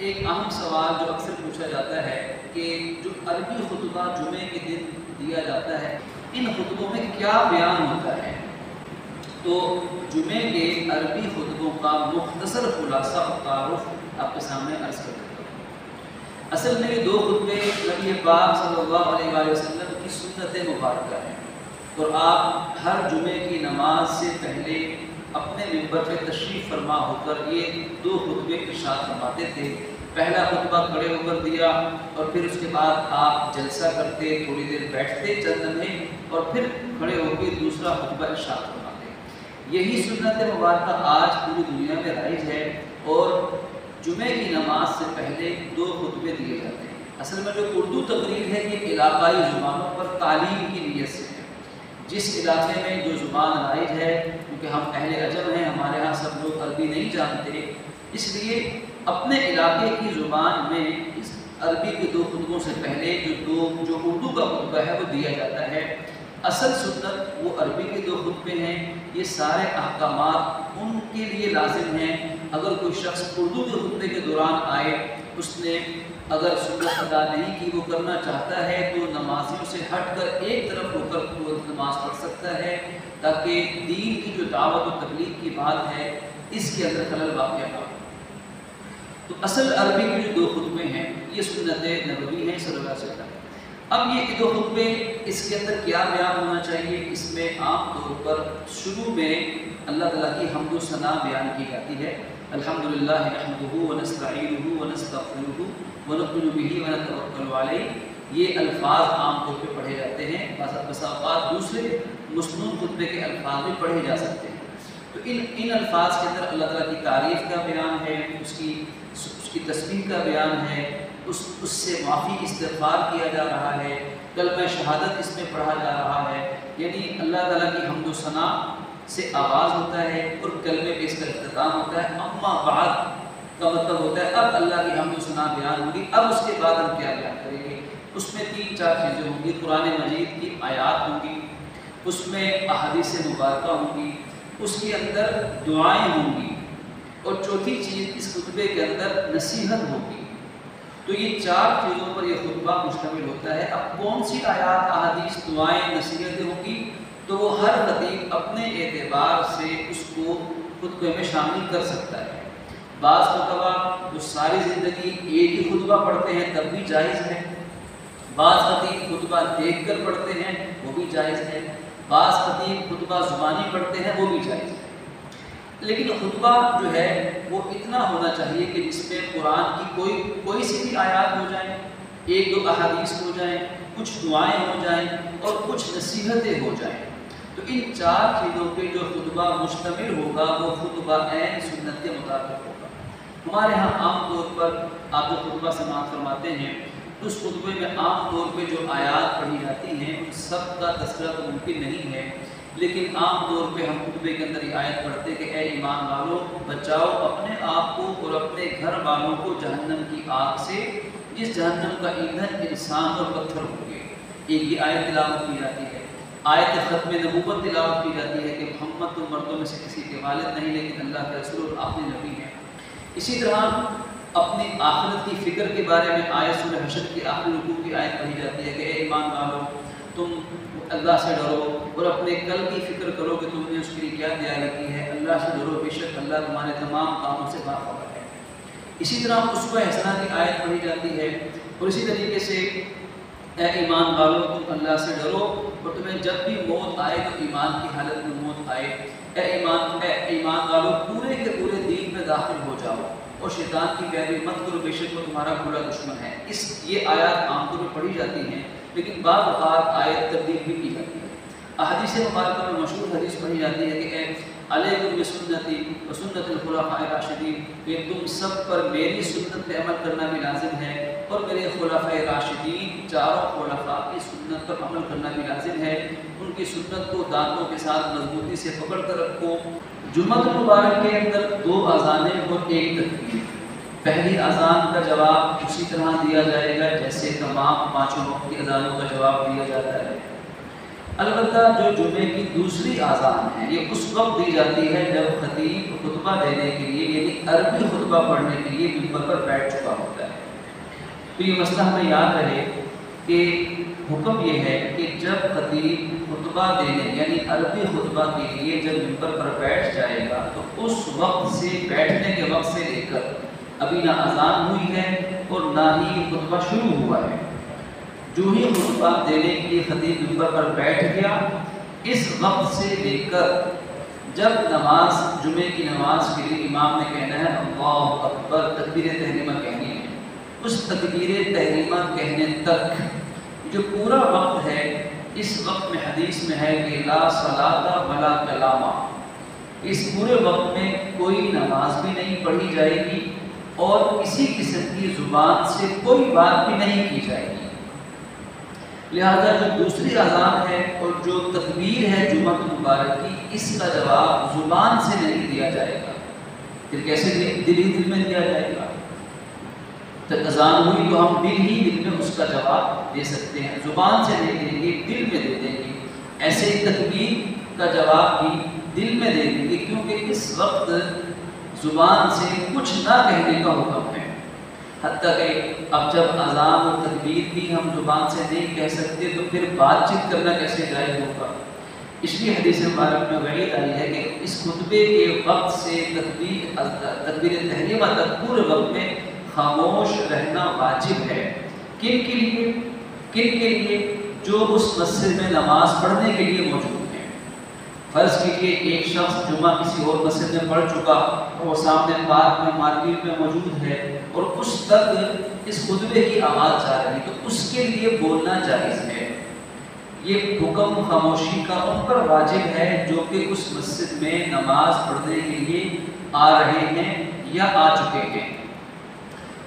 ایک اہم سوال جو اکثر پوچھا جاتا ہے کہ جو عربی خطبہ جمعے کے دن دیا جاتا ہے ان خطبوں میں کیا بیان ہوتا ہے؟ تو جمعے کے عربی خطبوں کا مختصر خلاصہ اور تعارف آپ کے سامنے عرض کر دیتا ہوں۔ اصل میں یہ دو خطبے نبی پاک صلی اللہ علیہ وآلہ وسلم کی سنت مبارکہ ہیں، اور آپ ہر جمعے کی نماز سے پہلے اپنے ممبر پہ تشریف فرما ہو کر یہ دو خطبے ارشاد فرماتے تھے۔ پہلا خطبہ کھڑے ہو کر دیا، اور پھر اس کے بعد آپ جلسہ کرتے، تھوڑی دیر بیٹھتے چند لمحے، اور پھر کھڑے ہو کے دوسرا خطبہ ارشاد فرماتے۔ یہی سنت مبارکہ آج پوری دنیا میں رائج ہے، اور جمعے کی نماز سے پہلے دو خطبے دیے جاتے ہیں۔ اصل میں جو اردو تقریر ہے یہ علاقائی زبانوں پر تعلیم کی نیت سے ہے۔ جس علاقے میں جو زبان رائج ہے، کیونکہ ہم اہل عجم ہیں، ہمارے ہاں سب لوگ عربی نہیں جانتے، اس لیے اپنے علاقے کی زبان میں اس عربی کے دو خطبوں سے پہلے جو اردو کا خطبہ ہے وہ دیا جاتا ہے۔ اصل سنت وہ عربی کے دو خطبے ہیں۔ یہ سارے احکامات ان کے لیے لازم ہیں۔ اگر کوئی شخص اردو کے خطبے کے دوران آئے، اس نے اگر سنت ادا نہیں کی، وہ کرنا چاہتا ہے تو نمازیوں سے ہٹ کر ایک طرف ہو کر وہ نماز پڑھ سکتا ہے، تاکہ دین کی جو دعوت و تبلیغ کی بات ہے اس کے اندر خلل واقع نہ ہو۔ تو اصل عربی کے جو دو خطبے ہیں یہ سنت نبوی ہیں صلی اللہ علیہ وسلم۔ اب یہ دو خطبے اس کے اندر کیا بیان ہونا چاہیے؟ اس میں عام طور پر شروع میں اللہ تعالیٰ کی حمد و ثنا بیان کی جاتی ہے۔ الحمدللہ نحمدہ ونستعینہ ونستغفرہ ونؤمن بہ ونتوکل علیہ، یہ الفاظ عام طور پہ پڑھے جاتے ہیں۔ بعض اوقات دوسرے مسنون خطبے کے الفاظ بھی پڑھے جا سکتے ہیں۔ تو ان الفاظ کے اندر اللہ تعالیٰ کی تعریف کا بیان ہے، اس کی تسبیح کا بیان ہے، اس سے معافی استغفار کیا جا رہا ہے، کلمہ شہادت اس میں پڑھا جا رہا ہے، یعنی اللہ تعالیٰ کی حمد و ثنا سے آغاز ہوتا ہے اور کلمے پہ اس کا اختتام ہوتا ہے۔ اما بعد کا مطلب ہوتا ہے اب اللہ کی حمد و ثنا بیان ہوگی، اب اس کے بعد ہم کیا بیان کریں گے؟ اس میں 3-4 چیزیں ہوں گی۔ قرآن مجید کی آیات ہوں گی، اس میں احادیث مبارکہ ہوں گی، اس کے اندر دعائیں ہوں گی، اور چوتھی چیز اس خطبے کے اندر نصیحت ہوگی۔ تو یہ 4 چیزوں پر یہ خطبہ مشتمل ہوتا ہے۔ اب کون سی آیات، احادیث، دعائیں، نصیحتیں ہوں گی، تو وہ ہر خطیب اپنے اعتبار سے اس کو خطبے میں شامل کر سکتا ہے۔ بعض خطبہ جو ساری زندگی ایک ہی خطبہ پڑھتے ہیں تب بھی جائز ہے، بعض خطیب خطبہ دیکھ کر پڑھتے ہیں وہ بھی جائز ہے، بعض خطیب خطبہ زبانی پڑھتے ہیں وہ بھی جائز ہے۔ لیکن خطبہ جو ہے وہ اتنا ہونا چاہیے کہ جس میں قرآن کی کوئی سی بھی آیات ہو جائیں، 1-2 احادیث ہو جائیں، کچھ دعائیں ہو جائیں اور کچھ نصیحتیں ہو جائیں۔ تو ان 4 چیزوں پہ جو خطبہ مشتمل ہوگا وہ خطبہ عین سنت کے مطابق ہوگا۔ ہمارے ہاں عام طور پر آپ جو خطبہ سماعت فرماتے ہیں، اس خطبے میں عام طور پہ جو آیات پڑھی جاتی ہیں ان سب کا تذکرہ تو ممکن نہیں ہے، لیکن عام طور پہ ہم خطبے کے اندر یہ آیت پڑھتے کہ اے ایمان والوں، بچاؤ اپنے آپ کو اور اپنے گھر والوں کو جہنم کی آگ سے، جس جہنم کا ایندھن انسان اور پتھر ہوں گے۔ ایک یہ آیت تلاوت کی جاتی ہے۔ آیت ختم نبوت تلاوت کی جاتی ہے کہ محمد تو مردوں میں سے کسی کے والد نہیں لیکن اللہ کے رسول اور آخری نبی ہیں۔ اسی طرح اپنی آخرت کی فکر کے بارے میں آیت سورہ حشر کی آخری رکوع کی آیت پڑھی جاتی ہے کہ اے ایمان والوں، تم اللہ سے ڈرو اور اپنے کل کی فکر کرو کہ تم نے اس کے لیے کیا تیاری کی ہے، اللہ سے ڈرو، بے شک اللہ تمہارے تمام کاموں سے باخبر ہے۔ اسی طرح اسوہ حسنہ کی آیت پڑھی جاتی ہے، اور اسی طریقے سے اے ایمان والوں تم اللہ سے ڈرو اور تمہیں جب بھی موت آئے تو ایمان کی حالت میں موت آئے، اے ایمان والوں پورے کے پورے دین میں داخل ہو جاؤ اور شیطان کی پیروی مت کرو، بے شک وہ تمہارا برا دشمن ہے۔ یہ آیات عام طور پر پڑھی جاتی ہیں، لیکن بعض اوقات آیت تبدیل بھی کی جاتی ہے۔ احادیث مبارکہ میں مشہور حدیث پڑھی جاتی ہے کہ اے علیکم بسنتی وسنت الخلفاء الراشدین، کہ تم سب پر میری سنت پہ عمل کرنا بھی لازم ہے اور میرے خلفاء راشدین 4 خلفاء کی سنت پر عمل کرنا بھی لازم ہے۔ ان کی سنت کو دانتوں کے ساتھ مضبوطی سے پکڑ کر رکھو۔ جمعہ مبارک کے اندر 2 اذانیں اور 1 تکبیر۔ پہلی اذان کا جواب اسی طرح دیا جائے گا جیسے تمام 5 وقت کی اذانوں کا جواب دیا جاتا ہے۔ البتہ جو جمعے کی دوسری اذان ہے یہ اس وقت دی جاتی ہے جب خطیب خطبہ دینے کے لیے، یعنی عربی خطبہ پڑھنے کے لیے ممبر پر بیٹھ چکا ہو۔ تو یہ مسئلہ ہمیں یاد رہے کہ حکم یہ ہے کہ جب خطیب خطبہ دینے یعنی عربی خطبہ کے لیے جب ممبر پر بیٹھ جائے گا تو اس وقت سے بیٹھنے کے وقت سے لے کر ابھی نہ اذان ہوئی ہے اور نہ ہی خطبہ شروع ہوا ہے، جو ہی خطبہ دینے کے لیے خطیب ممبر پر بیٹھ گیا اس وقت سے لے کر جب نماز جمعے کی نماز کے لیے امام نے کہنا ہے اللہ اکبر تکبیر تحریمہ کہنی ہے، اس تکبیر تحریمہ کہنے تک جو پورا وقت ہے، اس وقت میں حدیث میں ہے کہ لا صلاۃ ولا کلام، اس پورے وقت میں کوئی نماز بھی نہیں پڑھی جائے گی اور کسی قسم کی زبان سے کوئی بات بھی نہیں کی جائے گی۔ لہذا جو دوسری اذان ہے اور جو تکبیر ہے جمعہ مبارک کی، اس کا جواب زبان سے نہیں دیا جائے گا، پھر کیسے دل ہی دل میں دیا جائے گا؟ اذان ہوئی تو ہم دل ہی دل میں اس کا جواب دے سکتے ہیں، زبان سے نہیں دیں گے، دل میں دے دیں گے۔ ایسے ہی تکبیر کا جواب بھی دل میں دے دیں گے، کیونکہ اس وقت زبان سے کچھ نہ کہنے کا حکم ہے۔ حتیٰ کہ اب جب اذان اور تکبیر بھی ہم زبان سے نہیں کہہ سکتے تو پھر بات چیت کرنا کیسے جائز ہوگا؟ اس لیے حدیث مبارک میں وعید آئی ہے کہ اس خطبے کے وقت سے تکبیر تحریمہ تک پورے وقت میں خاموش رہنا واجب ہے۔ کن کے لیے؟ جو اس مسجد میں نماز پڑھنے کے لیے موجود ہیں۔ فرض کیجیے ایک شخص جمعہ کسی اور مسجد میں پڑھ چکا اور وہ سامنے پارک میں مارکیٹ میں موجود ہے اور اس تک اس خطبے کی آواز جا رہی ہے، تو اس کے لیے بولنا جائز ہے۔ یہ حکم خاموشی کا ان پر واجب ہے جو کہ اس مسجد میں نماز پڑھنے کے لیے آ رہے ہیں یا آ چکے ہیں،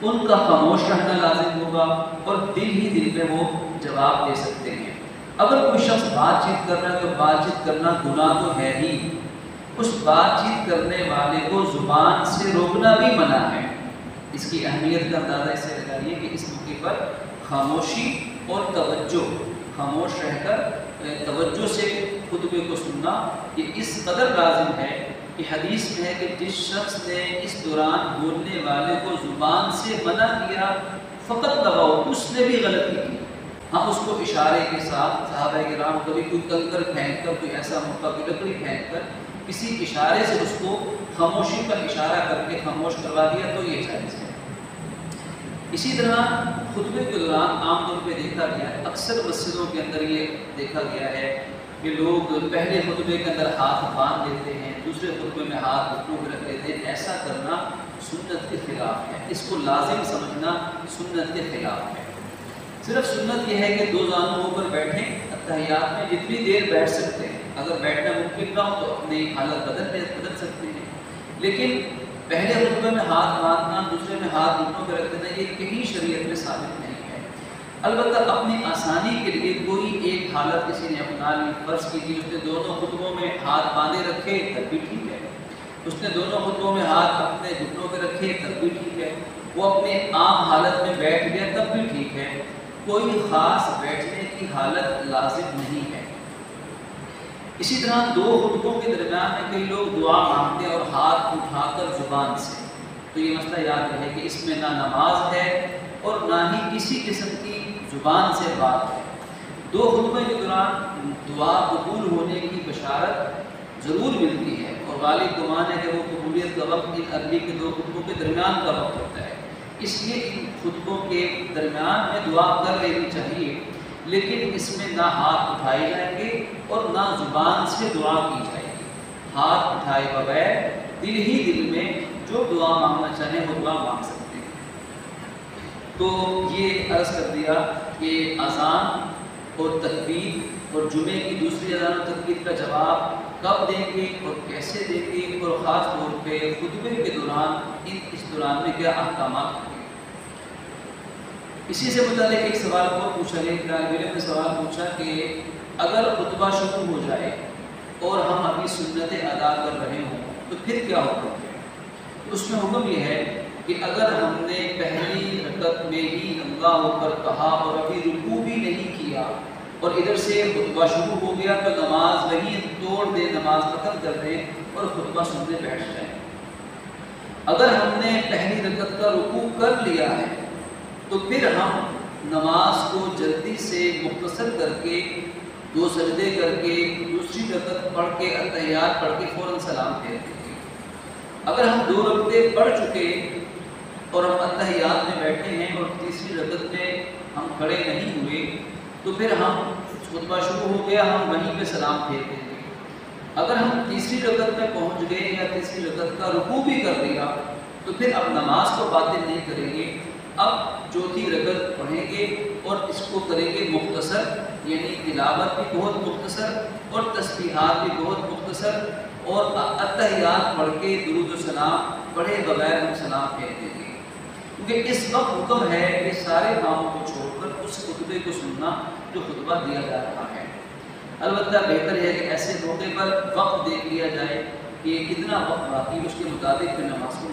ان کا خاموش رہنا لازم ہوگا اور دل ہی دل میں وہ جواب دے سکتے ہیں۔ اگر کوئی شخص بات چیت کر رہا ہے تو بات چیت کرنا گناہ تو ہے ہی، اس بات چیت کرنے والے کو زبان سے روکنا بھی منع ہے۔ اس کی اہمیت کا اندازہ اس سے لگائیے کہ اس موقع پر خاموشی اور توجہ، خاموش رہ کر توجہ سے خطبے کو سننا یہ اس قدر لازم ہے کہ حدیث میں ہے کہ جس شخص نے اس دوران بولنے والے کو زبان سے منع کیا فقط دباؤ، اس نے بھی غلطی کی۔ ہم اس کو اشارے کے ساتھ صحابہ کرام کبھی کوئی کنکر پھینک کر، کوئی ایسا موقع کوئی لکڑی پھینک کر کسی اشارے سے اس کو خاموشی کا اشارہ کر کے خاموش کروا دیا تو یہ جائز ہے۔ اسی طرح خطبے کے دوران عام طور پہ دیکھا گیا ہے، اکثر مسجدوں کے اندر یہ دیکھا گیا ہے کہ لوگ پہلے خطبے کے اندر ہاتھ باندھ لیتے ہیں، دوسرے خطبے میں ہاتھ گھٹنوں پہ رکھ لیتے ہیں۔ ایسا کرنا سنت کے خلاف ہے، اس کو لازم سمجھنا سنت کے خلاف ہے۔ صرف سنت یہ ہے کہ دو زانوں ہو کر بیٹھیں، تحیات میں جتنی دیر بیٹھ سکتے ہیں، اگر بیٹھنا ممکن نہ ہو تو اپنی حالت بدل سکتے ہیں، لیکن پہلے خطبے میں ہاتھ باندھنا، دوسرے میں ہاتھ گھٹنوں پہ رکھ دینا یہ کہیں شریعت میں ثابت نہیں ہے۔ البتہ اپنی آسانی کے لیے کوئی ایک حالت کسی نے اپنا لی، فرض کیجیے اس نے دونوں خطبوں میں ہاتھ باندھے رکھے تب بھی ٹھیک ہے، اس نے دونوں خطبوں میں ہاتھ اپنے گھٹنوں پہ رکھے تب بھی ٹھیک ہے، وہ اپنے عام حالت میں بیٹھ گیا تب بھی ٹھیک ہے، کوئی خاص بیٹھنے کی حالت لازم نہیں ہے۔ اسی طرح دو خطبوں کے درمیان میں کئی لوگ دعا مانگتے ہیں اور ہاتھ اٹھا کر زبان سے، تو یہ مسئلہ یاد رہے کہ اس میں نہ نماز ہے اور نہ ہی کسی قسم کی زبان سے بات ہے۔ دو خطبے کے دوران دعا قبول ہونے کی بشارت ضرور ملتی ہے اور غالب گمان ہے کہ وہ قبولیت کا وقت ان عربی کے دو خطبوں کے درمیان کا وقت ہوتا ہے، اس لیے ان خطبوں کے درمیان میں دعا کر لینی چاہیے، لیکن اس میں نہ ہاتھ اٹھائے جائیں گے اور نہ زبان سے دعا کی جائے گی۔ ہاتھ اٹھائے بغیر دل ہی دل میں جو دعا مانگنا چاہیں وہ دعا مانگ سکتے ہیں۔ تو یہ عرض کر دیا کہ اذان اور تکبیر اور جمعے کی دوسری اذان اور تکبیر کا جواب کب دیں گے اور کیسے دیں گے، اور خاص طور پہ خطبے کے دوران اس دوران میں کیا احکامات ہیں۔ اسی سے متعلق ایک سوال کو پوچھا گیا، طالب علم نے سوال پوچھا کہ اگر خطبہ شروع ہو جائے اور ہم ابھی سنتیں ادا کر رہے ہوں تو پھر کیا حکم ہے؟ اس میں حکم یہ ہے کہ اگر ہم نے پہلی رکعت میں ہی ننگا ہو کر کہا اور ابھی رکوع بھی نہیں کیا اور ادھر سے خطبہ شروع ہو گیا تو نماز وہیں توڑ دیں، نماز ختم کر دیں اور خطبہ سننے بیٹھ جائیں۔ اگر ہم نے پہلی رکعت کا رکوع کر لیا ہے تو پھر ہم نماز کو جلدی سے مختصر کر کے 2 سجدے کر کے دوسری رکعت پڑھ کے اتحیات پڑھ کے فوراً سلام پھیر دیں گے۔ اگر ہم 2 رکعتیں پڑھ چکے اور ہم اتحیات میں بیٹھے ہیں اور تیسری رکعت میں ہم کھڑے نہیں ہوئے تو پھر ہم خطبہ شروع ہو گیا، ہم وہیں پہ سلام پھیر دیں گے۔ اگر ہم تیسری رکعت میں پہنچ گئے یا تیسری رکعت کا رکوع بھی کر لیا تو پھر اب نماز کو باطل نہیں کریں گے، اب چوتھی رکعت پڑھیں گے اور اس کو کریں گے مختصر، یعنی تلاوت بھی بہت مختصر اور تسبیحات بھی بہت مختصر، اور اتحیات پڑھ کے درود و سلام پڑھے بغیر ہم سلام پھیر دیں گے، کیونکہ اس وقت حکم ہے کہ سارے کاموں کو چھوڑ کر اس خطبے کو سننا جو خطبہ دیا جا رہا ہے۔ البتہ بہتر ہے کہ ایسے موقع پر وقت دیکھ لیا جائے کہ کتنا وقت باقی، اس کے مطابق پھر نماز کو